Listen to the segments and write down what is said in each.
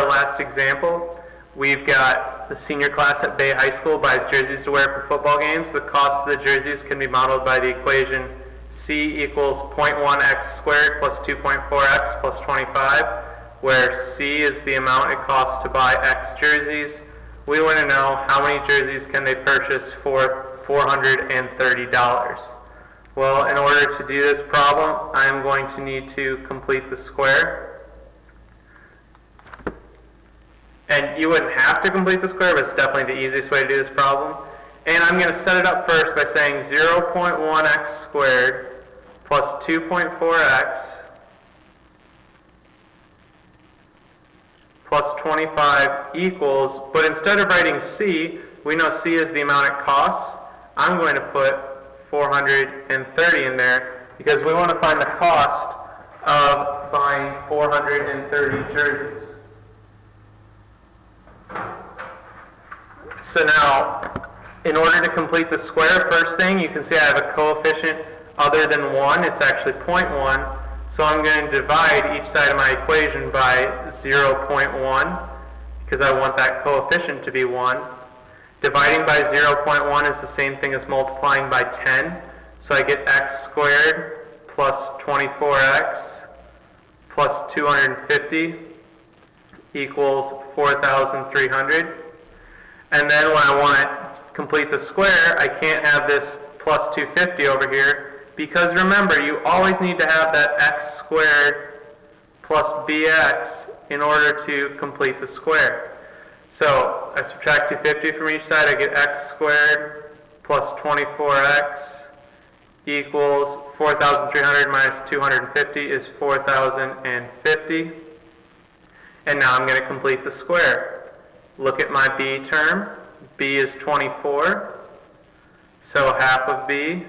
our last example, we've got the senior class at Bay High School buys jerseys to wear for football games. The cost of the jerseys can be modeled by the equation C equals 0.1x squared plus 2.4x plus 25, where C is the amount it costs to buy X jerseys. We want to know how many jerseys can they purchase for $430. Well, in order to do this problem, I'm going to need to complete the square. And you wouldn't have to complete the square, but it's definitely the easiest way to do this problem. And I'm going to set it up first by saying 0.1x squared plus 2.4x plus 25 equals, but instead of writing C, we know C is the amount it costs. I'm going to put 430 in there because we want to find the cost of buying 430 jerseys. So now, in order to complete the square, first thing, you can see I have a coefficient other than 1. It's actually 0.1. So I'm going to divide each side of my equation by 0.1 because I want that coefficient to be 1. Dividing by 0.1 is the same thing as multiplying by 10. So I get x squared plus 24x plus 250 equals 4,300. And then when I want to complete the square, I can't have this plus 250 over here because remember, you always need to have that x squared plus bx in order to complete the square. So I subtract 250 from each side, I get x squared plus 24x equals 4,300 minus 250 is 4,050. And now I'm going to complete the square. Look at my b term. b is 24. So half of b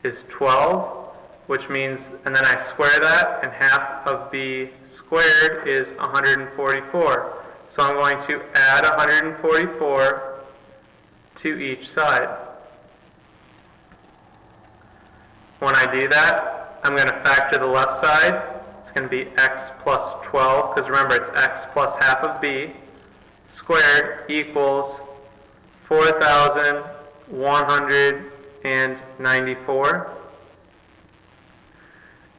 is 12, which means, and then I square that, and half of b squared is 144. So I'm going to add 144 to each side. When I do that, I'm going to factor the left side. It's going to be x plus 12, because remember it's x plus half of b squared equals 4,194.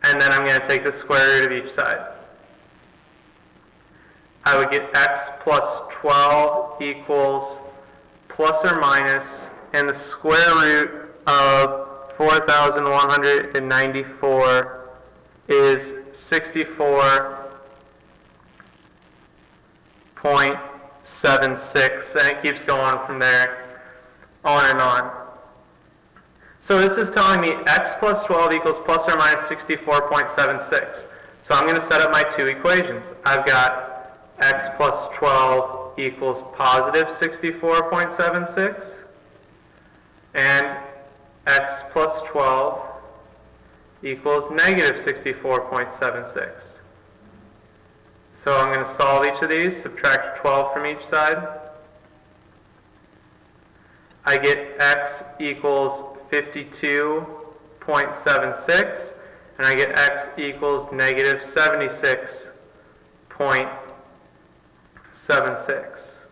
And then I'm going to take the square root of each side. I would get x plus 12 equals plus or minus, and the square root of 4,194 is 64.76, and it keeps going from there, on and on. So this is telling me x plus 12 equals plus or minus 64.76. So I'm going to set up my two equations. I've got x plus 12 equals positive 64.76, and x plus 12 equals negative 64.76. So I'm going to solve each of these, subtract 12 from each side. I get x equals 52.76, and I get x equals negative 76.76.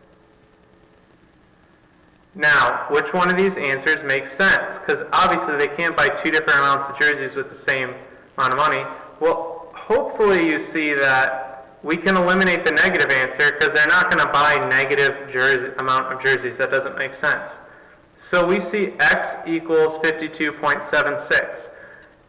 Now, which one of these answers makes sense? Because obviously they can't buy two different amounts of jerseys with the same amount of money. Well, hopefully you see that we can eliminate the negative answer because they're not going to buy negative amount of jerseys. That doesn't make sense. So we see x equals 52.76.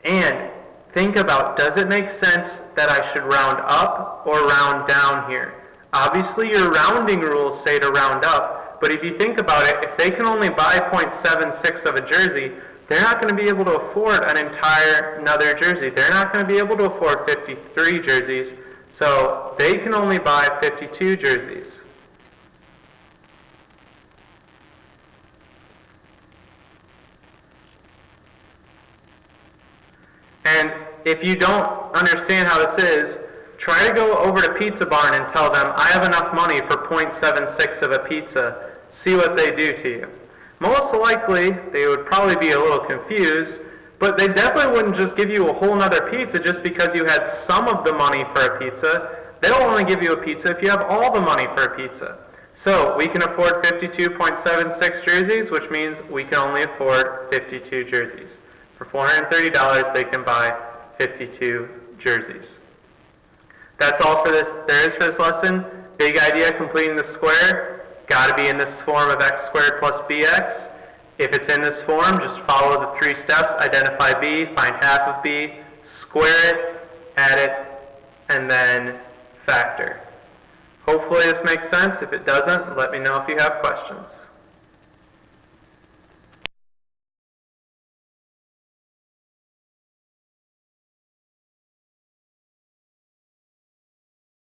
And think about, does it make sense that I should round up or round down here? Obviously your rounding rules say to round up. But if you think about it, if they can only buy 0.76 of a jersey, they're not going to be able to afford another jersey. They're not going to be able to afford 53 jerseys, so they can only buy 52 jerseys. And if you don't understand how this is, try to go over to Pizza Barn and tell them, I have enough money for 0.76 of a pizza. See what they do to you. Most likely, they would probably be a little confused, but they definitely wouldn't just give you a whole nother pizza just because you had some of the money for a pizza. they'll only give you a pizza if you have all the money for a pizza. So we can afford 52.76 jerseys, which means we can only afford 52 jerseys. For $430, they can buy 52 jerseys. That's all there is for this lesson. Big idea, completing the square. Got to be in this form of x squared plus bx. If it's in this form, just follow the 3 steps. Identify b, find half of b, square it, add it, and then factor. Hopefully this makes sense. If it doesn't, let me know if you have questions.